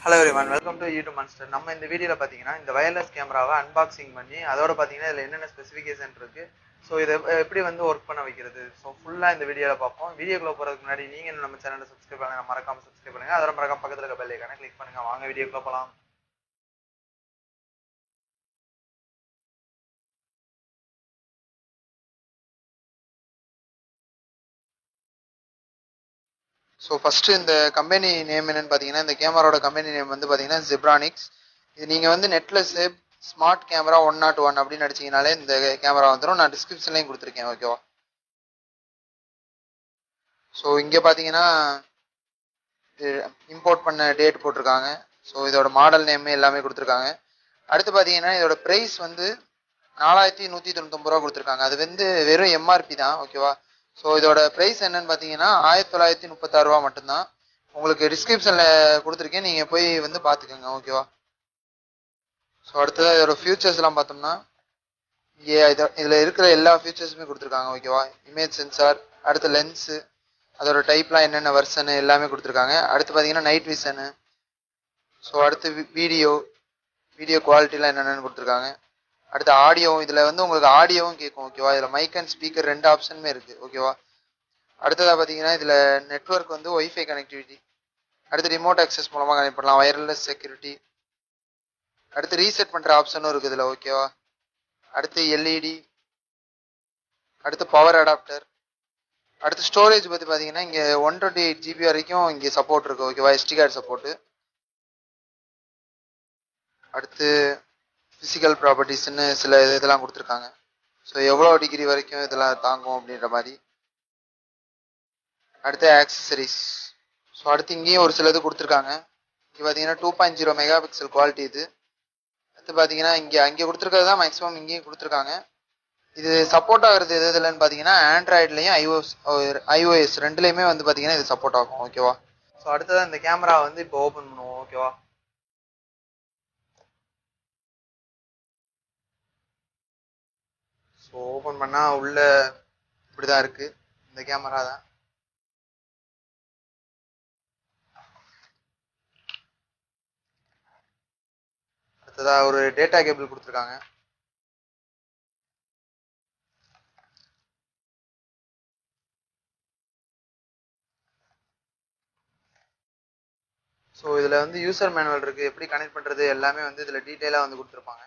Hello everyone, welcome to YouTube monster. நம்ம இந்த வீடியோவில் பார்த்தீங்கன்னா இந்த வயர்லெஸ் கேமராவை அன்பாக்சிங் பண்ணி அதோட பார்த்தீங்கன்னா இதில் என்னென்ன ஸ்பெசிஃபிகேஷன் இருக்குது, ஸோ இதை எப்படி வந்து ஒர்க் பண்ண வைக்கிறது, ஸோ ஃபுல்லாக இந்த வீடியோவில் பார்ப்போம். வீடியோக்குள்ள போகிறதுக்கு முன்னாடி நீங்கள் இன்னும் நம்ம சேனலை சப்ஸ்கிரைப் பண்ணுங்க, மறக்காம சப்ஸ்கிரைப் பண்ணுங்கள். அதோட மறக்காம பக்கத்தில் இருக்க பெல் ஐகானை கிளிக் பண்ணுங்கள். வாங்க வீடியோக்குள்ள போகலாம். ஸோ ஃபஸ்ட்டு இந்த கம்பெனி நேம் என்னென்னு பார்த்தீங்கன்னா, இந்த கேமராவோட கம்பெனி நேம் வந்து பார்த்தீங்கன்னா ஜெப்ரானிக்ஸ். இது நீங்கள் வந்து நெட்டில் ஸ்மார்ட் கேமரா 101 அப்படின்னு அடிச்சிங்கனாலே இந்த கேமரா வந்துடும். நான் டிஸ்கிரிப்ஷன்லையும் கொடுத்துருக்கேன், ஓகேவா. ஸோ இங்கே பார்த்தீங்கன்னா இம்போர்ட் பண்ண டேட் போட்டிருக்காங்க. ஸோ இதோட மாடல் நேம் எல்லாமே கொடுத்துருக்காங்க. அடுத்து பார்த்தீங்கன்னா இதோட ப்ரைஸ் வந்து 4199 ரூபா கொடுத்துருக்காங்க. அது வந்து வெறும் எம்ஆர்பி தான், ஓகேவா. ஸோ இதோட ப்ரைஸ் என்னன்னு பார்த்தீங்கன்னா 1936 ரூபா மட்டும்தான். உங்களுக்கு டிஸ்கிரிப்ஷனில் கொடுத்துருக்கேன், நீங்கள் போய் வந்து பார்த்துக்கோங்க, ஓகேவா. ஸோ அடுத்ததாக இதோட ஃபியூச்சர்ஸ்லாம் பார்த்தோம்னா இங்கே இதில் இருக்கிற எல்லா ஃபியூச்சர்ஸுமே கொடுத்துருக்காங்க, ஓகேவா. இமேஜ் சென்சார், அடுத்து லென்ஸு, அதோட டைப்லாம் என்னென்ன வெர்ஷனு எல்லாமே கொடுத்துருக்காங்க. அடுத்து பார்த்தீங்கன்னா நைட் விஷனு, ஸோ அடுத்து வீடியோ குவாலிட்டிலாம் என்னென்னு கொடுத்துருக்காங்க. அடுத்து ஆடியோ, இதில் வந்து உங்களுக்கு ஆடியோவும் கேட்கும், ஓகேவா. இதில் மைக் அண்ட் ஸ்பீக்கர் ரெண்டு ஆப்ஷனுமே இருக்குது, ஓகேவா. அடுத்ததாக பார்த்தீங்கன்னா இதில் நெட்வொர்க் வந்து ஒய்ஃபை கனெக்டிவிட்டி, அடுத்து ரிமோட் ஆக்சஸ் மூலமாக கனெக்ட் பண்ணலாம், வயர்லெஸ் செக்யூரிட்டி, அடுத்து ரீசெட் பண்ணுற ஆப்ஷனும் இருக்குது இதில், ஓகேவா. அடுத்து எல்இடி, அடுத்து பவர் அடாப்டர், அடுத்து ஸ்டோரேஜ் பற்றி பார்த்தீங்கன்னா இங்கே 128 GB வரைக்கும் இங்கே சப்போர்ட் இருக்குது, ஓகேவா. SD card support. அடுத்து ஃபிசிக்கல் ப்ராப்பர்ட்டிஸ்ன்னு சில இதெல்லாம் கொடுத்துருக்காங்க. ஸோ எவ்வளோ டிகிரி வரைக்கும் இதெல்லாம் தாங்கும் அப்படின்ற மாதிரி. அடுத்து ஆக்சசரிஸ், ஸோ அடுத்து இங்கேயும் ஒரு சில இது கொடுத்துருக்காங்க. இங்கே பார்த்தீங்கன்னா 2.0 மெகா பிக்சல் குவாலிட்டி இது. அடுத்து பார்த்தீங்கன்னா அங்கே கொடுத்துருக்கிறது தான் மேக்ஸிமம் இங்கேயும் கொடுத்துருக்காங்க. இது சப்போர்ட் ஆகுறது எதுலன்னு பார்த்தீங்கன்னா ஆண்ட்ராய்ட்லையும் iOS ரெண்டுலேயுமே வந்து பார்த்தீங்கன்னா இது சப்போர்ட் ஆகும், ஓகேவா. ஸோ அடுத்ததான் இந்த கேமரா வந்து இப்போ ஓப்பன் பண்ணுவோம், ஓகேவா. ஸோ ஓப்பன் பண்ணால் உள்ள இப்படிதான் இருக்கு, இந்த கேமரா தான். அடுத்ததாக ஒரு டேட்டா கேபிள் கொடுத்துருக்காங்க. ஸோ இதில் வந்து யூசர் மேனுவல் இருக்குது, எப்படி கனெக்ட் பண்ணுறது எல்லாமே வந்து இதில் டீட்டெயிலாக வந்து கொடுத்துருப்பாங்க.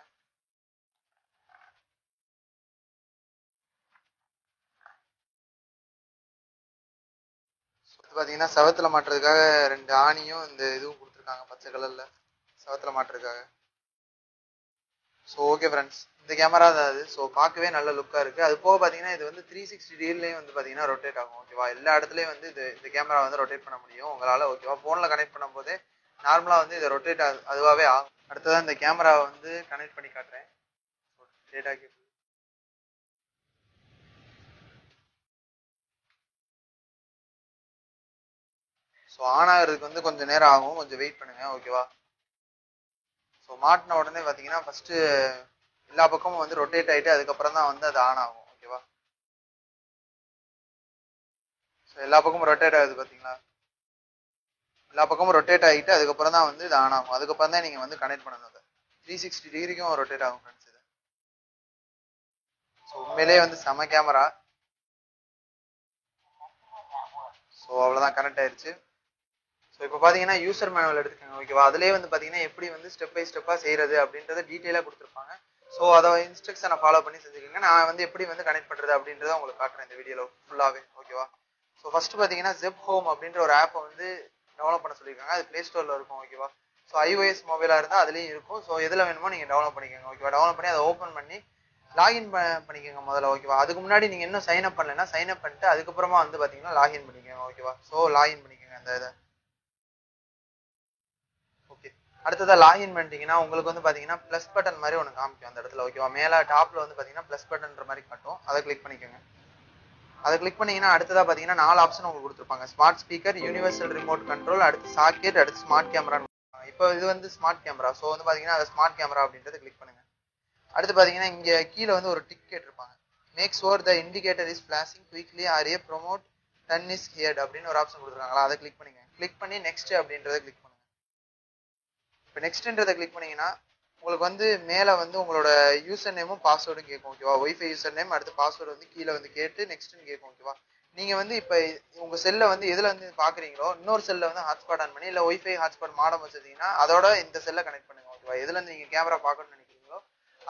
பார்த்தீங்கன்னா செவத்தில் மாட்டுறதுக்காக ரெண்டு ஆணியும் இந்த இதுவும் கொடுத்துருக்காங்க பச்சை கலரில், செவத்தில் மாட்டுறதுக்காக. ஸோ ஓகே ஃப்ரெண்ட்ஸ், இந்த கேமரா தான் அது. ஸோ பார்க்கவே நல்ல லுக்காக இருக்குது. அது போக பார்த்தீங்கன்னா இது வந்து 360 டிகிரிலையும் வந்து பார்த்தீங்கன்னா ரொட்டேட் ஆகும், ஓகேவா. எல்லா இடத்துலையும் வந்து இந்த கேமரா வந்து ரொட்டேட் பண்ண முடியும் உங்களால், ஓகேவா. ஃபோனில் கனெக்ட் பண்ணும் போதே நார்மலாக வந்து இதை ரொட்டேட் அதுவாகவே ஆகும். அடுத்ததான் இந்த கேமராவை வந்து கனெக்ட் பண்ணி காட்டுறேன். Data cable. ஸோ ஆன் ஆகிறதுக்கு வந்து கொஞ்சம் நேரம் ஆகும், கொஞ்சம் வெயிட் பண்ணுங்க, ஓகேவா. ஸோ மாட்டின உடனே பார்த்தீங்கன்னா ஃபஸ்ட்டு எல்லா பக்கமும் வந்து ரொட்டேட் ஆகிட்டு அதுக்கப்புறம் தான் வந்து அது ஆன் ஆகும், ஓகேவா. ஸோ எல்லா பக்கமும் ரொட்டேட் ஆகுது பார்த்தீங்களா. எல்லா பக்கமும் ரொட்டேட் ஆகிட்டு அதுக்கப்புறம் தான் வந்து இது ஆன் ஆகும். அதுக்கப்புறம் தான் நீங்கள் வந்து கனெக்ட் பண்ணணும். அதை 360 டிகிரிக்கும் ரொட்டேட் ஆகும் ஃப்ரெண்ட்ஸ் இது. ஸோ உண்மையிலேயே வந்து செம கேமரா. ஸோ அவ்வளோதான், கனெக்ட் ஆயிடுச்சு. ஸோ இப்போ பார்த்தீங்கன்னா யூசர் மேனுவல் எடுத்துக்கோங்க, ஓகேவா. அதிலே வந்து பார்த்தீங்கன்னா எப்படி வந்து ஸ்டெப் பை ஸ்டெப்பாக செய்கிறது அப்படின்றத டீட்டெயிலாக கொடுத்துருப்பாங்க. ஸோ அதை இன்ஸ்ட்ரக்ஷனை ஃபாலோ பண்ணி செஞ்சுக்கோங்க. நான் வந்து எப்படி வந்து கனெக்ட் பண்ணுறது அப்படின்றத உங்களுக்கு காட்டுறேன் இந்த வீடியோவில் ஃபுல்லாகவே, ஓகேவா. ஸோ ஃபஸ்ட்டு பார்த்தீங்கன்னா ஜெப் ஹோம் அப்படின்ற ஒரு ஆப்பை வந்து டெவலப் பண்ண சொல்லியிருக்காங்க. அது ப்ளே ஸ்டோரில் இருக்கும், ஓகேவா. ஸோ iOS மொபைலாக இருந்தால் அதுலேயும் இருக்கும். ஸோ எதில் வேணுமோ நீங்கள் டெவலப் பண்ணிக்கோங்க, ஓகேவா. டெவலப் பண்ணி அதை ஓப்பன் பண்ணி லாகின் பண்ணிக்கோங்க முதல்ல, ஓகேவா. அதுக்கு முன்னாடி நீங்கள் இன்னும் சைன் அப் பண்ணலைன்னா சைன் அப் பண்ணிட்டு அதுக்கப்புறமா வந்து பார்த்தீங்கன்னா லாகின் பண்ணிக்கோங்க, ஓகேவா. ஸோ லாகின் பண்ணிக்கோங்க அந்த இதை, ஓகே. அடுத்ததாக லாகின் பண்ணிட்டீங்கன்னா உங்களுக்கு வந்து பார்த்தீங்கன்னா ப்ளஸ் பட்டன் மாதிரி ஒன்று காமிக்கும் அந்த இடத்துல, ஓகேவா. மேலே டாப்பில் வந்து பார்த்தீங்கன்னா ப்ளஸ் பட்டன்ற மாதிரி காட்டும், அதை கிளிக் பண்ணிக்கோங்க. அதை கிளிக் பண்ணீங்கன்னா அடுத்ததாக பார்த்தீங்கன்னா 4 ஆப்ஷன் உங்களுக்கு கொடுத்துருப்பாங்க. Smart speaker, universal remote control, அடுத்து சாக்கெட், அடுத்து ஸ்மார்ட் கேமரா. இப்போ இது வந்து ஸ்மார்ட் கேமரா. ஸோ வந்து பார்த்தீங்கன்னா அதை ஸ்மார்ட் கேமரா அப்படின்றத கிளிக் பண்ணுங்க. அடுத்து பார்த்தீங்கன்னா இங்கே கீழே வந்து ஒரு டிக் கேட்டிருப்பாங்க. Make sure the indicator is flashing quickly or a prompt tone is heard அப்படின்னு ஒரு ஆப்ஷன் கொடுத்துருக்காங்களா, அதை கிளிக் பண்ணுங்க. கிளிக் பண்ணி நெக்ஸ்ட் அப்படின்றத கிளிக் பண்ணுங்க. நெக்ஸ்ட்ன்றதை கிளிக் பண்ணீங்கன்னா உங்களுக்கு வந்து மேலே வந்து உங்களோட யூசர் நேமும் பாஸ்வேர்டும் கேட்கும் ஓகேவா. ஒய்ஃபை யூசர் நேம் அடுத்து பாஸ்வேர்டு வந்து கீழே வந்து கேட்டு நெக்ஸ்ட்னு கேட்கும் ஓகேவா. நீங்கள் வந்து இப்போ உங்கள் செல்லை வந்து எதில் வந்து பார்க்குறீங்களோ இன்னொரு செல்லை வந்து ஹாட்ஸ்பாட் ஆன் பண்ணி இல்லை ஒய்ஃபை ஹாட்ஸ்பாட் மாடம் வச்சுருந்தீங்கன்னா அதோட இந்த செல்லை கனெக்ட் பண்ணுங்க ஓகேவா. எதுலேருந்து நீங்கள் கேமரா பார்க்கணும்னு நினைக்கிறீங்களோ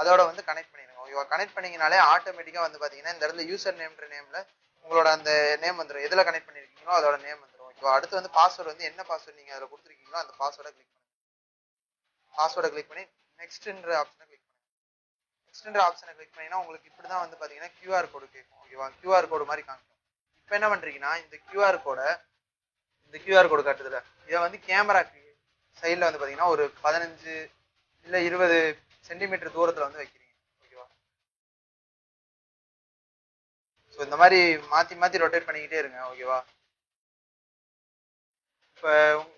அதோட வந்து கனெக்ட் பண்ணிடுங்க ஓகேவா. கனெக்ட் பண்ணிங்கனாலே ஆட்டோமேட்டிக்காக வந்து பார்த்தீங்கன்னா இந்த இடத்துல யூசர் நேம்ன்ற நேமில் உங்களோட அந்த நேம் வந்துடும். எதில் கனெக்ட் பண்ணியிருக்கீங்களோ அதோட நேம் வந்துடும் ஓகேவா. அடுத்து வந்து பாஸ்வேர்டு வந்து என்ன பாஸ்வேர்டு நீங்கள் அதில் கொடுத்துருக்கீங்களோ அந்த பாஸ்வேர்டை கிளிக் பண்ணுங்க. பாஸ்வேர்டை கிளிக் பண்ணி நெக்ஸ்ட்ன்ற ஆப்ஷனை கிளிக் பண்ணுங்க. நெக்ஸ்ட்ன்ற ஆப்ஷனை கிளிக் பண்ணிங்கன்னா உங்களுக்கு இப்படி தான் வந்து பார்த்தீங்கன்னா QR கோடு கேட்கும் ஓகேவா. QR கோடு மாதிரி காமிக்கும். இப்போ என்ன பண்ணுறீங்கன்னா இந்த QR கோடு காட்டுதுல இதை வந்து கேமராக்கு சைடில் வந்து பார்த்தீங்கன்னா ஒரு 15 இல்லை 20 சென்டிமீட்டர் தூரத்தில் வந்து வைக்கிறீங்க ஓகேவா. ஸோ இந்த மாதிரி மாற்றி மாற்றி ரொட்டேட் பண்ணிக்கிட்டே இருங்க ஓகேவா. இப்போ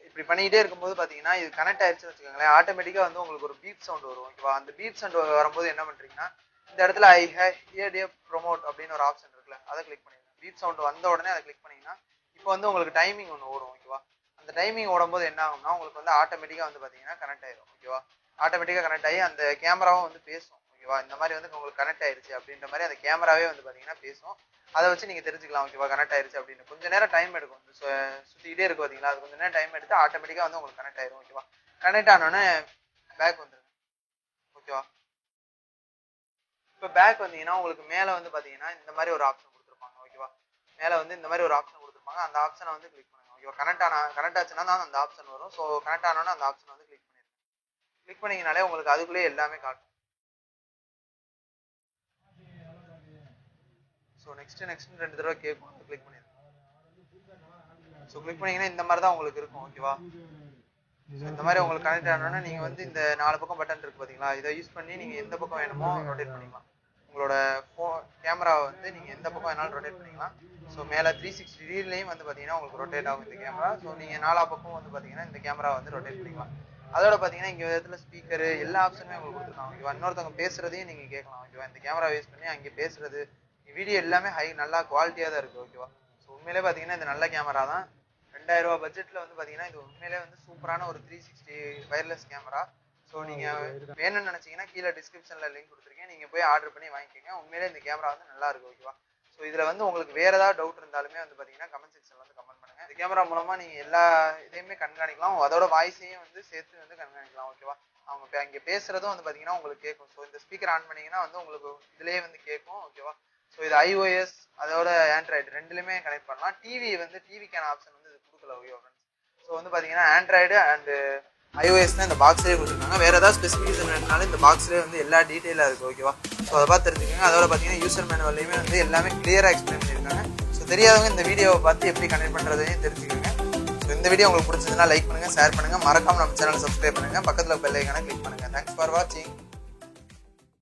இப்படி பண்ணிக்கிட்டே இருக்கும்போது பார்த்தீங்கன்னா இது கனெக்ட் ஆயிடுச்சுன்னு வச்சுக்கோங்களேன், ஆட்டோமேட்டிக்காக வந்து உங்களுக்கு ஒரு பீப் சவுண்ட் வரும் ஓகேவா. அந்த பீப் சவுண்ட் வரும்போது என்ன பண்ணுறீங்கன்னா இந்த இடத்துல ஐ ஹியர் யூ ப்ரோமோட் அப்படின்னு ஒரு ஆப்ஷன் இருக்குல்ல அதை கிளிக் பண்ணிடுங்க. பீப் சவுண்ட் வந்த உடனே அதை கிளிக் பண்ணிங்கன்னா இப்போ வந்து உங்களுக்கு டைமிங் ஒன்று ஓடும் ஓகேவா. அந்த டைமிங் ஓடும்போது என்ன ஆகும்னா உங்களுக்கு வந்து ஆட்டோமேட்டிக்காக வந்து பார்த்தீங்கன்னா கனெக்ட் ஆயிடும் ஓகேவா. ஆட்டோமேட்டிக்காக கனெக்ட் ஆகி அந்த கேமராவும் வந்து பேசும் ஓகேவா. இந்த மாதிரி வந்து உங்களுக்கு கனெக்ட் ஆயிடுச்சு அப்படின்ற மாதிரி அந்த கேமராவே வந்து பார்த்தீங்கன்னா பேசும். அதை வச்சு நீங்கள் தெரிஞ்சுக்கலாம் ஓகேவா கனெக்ட் ஆயிடுச்சு அப்படின்னு. கொஞ்சம் நேரம் டைம் எடுக்கும், சுற்றிக்கிட்டே இருக்கும் பார்த்தீங்களா, அது கொஞ்சம் நேரம் டைம் எடுத்து ஆட்டோமேட்டிக்காக வந்து உங்களுக்கு கனெக்ட் ஆயிடும் ஓகேவா. கனெக்ட் ஆனோடனே பேக் வந்துருங்க ஓகேவா. இப்போ பேக் வந்தீங்கன்னா உங்களுக்கு மேலே வந்து பார்த்தீங்கன்னா இந்த மாதிரி ஒரு ஆப்ஷன் கொடுத்துருப்பாங்க ஓகேவா. மேலே வந்து இந்த மாதிரி ஒரு ஆப்ஷன் கொடுத்துருப்பாங்க, அந்த ஆப்ஷனை வந்து கிளிக் பண்ணுங்க ஓகேவா. கனெக்ட் ஆச்சுன்னா தான் அந்த ஆப்ஷன் வரும். ஸோ கனெக்ட் ஆனோன்னா அந்த ஆப்ஷன் வந்து கிளிக் பண்ணிடுங்க. கிளிக் பண்ணிங்கனாலே உங்களுக்கு அதுக்குள்ளேயே எல்லாமே காட்டும். ஸோ நெக்ஸ்ட் 2 தடவை கேட்கும், அதை கிளிக் பண்ணிடுங்க. ஸோ கிளிக் பண்ணிங்கன்னா இந்த மாதிரி தான் உங்களுக்கு இருக்கும் ஓகேவா. ஸோ இந்த மாதிரி உங்களுக்கு கனெக்ட் ஆனோன்னா நீங்கள் வந்து இந்த 4 பக்கம் பட்டன் இருக்குது பார்த்தீங்களா, இதை யூஸ் பண்ணி நீங்கள் எந்த பக்கம் வேணுமோ ரொட்டேட் பண்ணிக்கலாம். உங்களோட கேமராவை வந்து நீங்கள் எந்த பக்கம் வேணாலும் ரொட்டேட் பண்ணிக்கலாம். ஸோ மேலே 360 டிகிரிலையும் வந்து பார்த்தீங்கன்னா உங்களுக்கு ரொட்டேட் ஆகும் இந்த கேமரா. ஸோ நீங்கள் 4 பக்கம் வந்து பார்த்தீங்கன்னா இந்த கேமரா வந்து ரொட்டேட் பண்ணிக்கலாம். அதோட பார்த்தீங்கன்னா இங்கே விதத்தில் ஸ்பீக்கரு எல்லா ஆப்ஷனுமே உங்களுக்கு கொடுத்துருக்காங்க ஓகேவா. இன்னொருத்தவங்க பேசுறதையும் நீங்கள் கேட்கலாம் ஓகேவா. இந்த கேமரா யூஸ் பண்ணி அங்கே பேசுறது வீடியோ எல்லாமே நல்லா குவாலிட்டியாக தான் இருக்குது ஓகேவா. ஸோ உண்மையிலே பார்த்தீங்கன்னா இந்த நல்ல கேமரா தான். 2000 ரூபா பட்ஜெட்டில் வந்து பார்த்தீங்கன்னா இது உண்மையிலே வந்து சூப்பரான ஒரு 360 வயர்லெஸ் கேமரா. ஸோ நீங்கள் வேணும்னு நினச்சிங்கன்னா கீழே டிஸ்கிரிப்ஷனில் லிங்க் கொடுத்துருக்கேன், நீங்கள் போய் ஆர்டர் பண்ணி வாங்கிக்கோங்க. உண்மையிலே இந்த கேமரா வந்து நல்லா இருக்குது ஓகேவா. ஸோ இதில் வந்து உங்களுக்கு வேறு ஏதாவது டவுட் இருந்தாலுமே வந்து பார்த்தீங்கன்னா கமெண்ட் செக்ஷனில் வந்து கமெண்ட் பண்ணுங்கள். இந்த கேமரா மூலமாக நீங்கள் எல்லா இதையுமே கண்காணிக்கலாம், அதோட வாய்ஸையும் வந்து சேர்த்து வந்து கண்காணிக்கலாம் ஓகேவா. அவங்க அங்கே பேசுகிறதும் வந்து பார்த்தீங்கன்னா உங்களுக்கு கேட்கும். ஸோ இந்த ஸ்பீக்கர் ஆன் பண்ணிங்கன்னா வந்து உங்களுக்கு இதிலே வந்து கேட்கும் ஓகேவா. ஸோ இது iOS அதோட ஆண்ட்ராய்டு ரெண்டுலையுமே கனெக்ட் பண்ணலாம். டிவிக்கான ஆப்ஷன் வந்து இது கொடுக்கல ஓகேவா ஃப்ரெண்ட்ஸ். ஸோ வந்து பார்த்தீங்கன்னா ஆண்ட்ராய்டு அண்டு iOS தான் இந்த பாக்ஸ்லேயே கொடுத்துருக்காங்க. வேறு ஏதாவது ஸ்பெசிஃபிகேஷன் வேணுனாலும் இந்த பாக்ஸ்லேயே வந்து எல்லா டீட்டெயிலாக இருக்குது ஓகேவா. ஸோ அதை பார்த்து தெரிஞ்சுக்கோங்க. அதோட பார்த்தீங்கன்னா யூசர் மேனுவல்லையுமே வந்து எல்லாமே கிளியராக எக்ஸ்பிளைன் பண்ணியிருக்காங்க. ஸோ தெரியாதவங்க இந்த வீடியோவை பார்த்து எப்படி கனெக்ட் பண்ணுறதையும் தெரிஞ்சுக்கோங்க. ஸோ இந்த வீடியோ உங்களுக்கு பிடிச்சதுன்னா லைக் பண்ணுங்கள், ஷேர் பண்ணுங்கள், மறக்காமல் நம்ம சேனலை சப்ஸ்கிரைப் பண்ணுங்கள், பக்கத்தில் பெல் ஐகானை கிளிக் பண்ணுங்கள். தேங்க்ஸ் ஃபார் வாட்சிங்.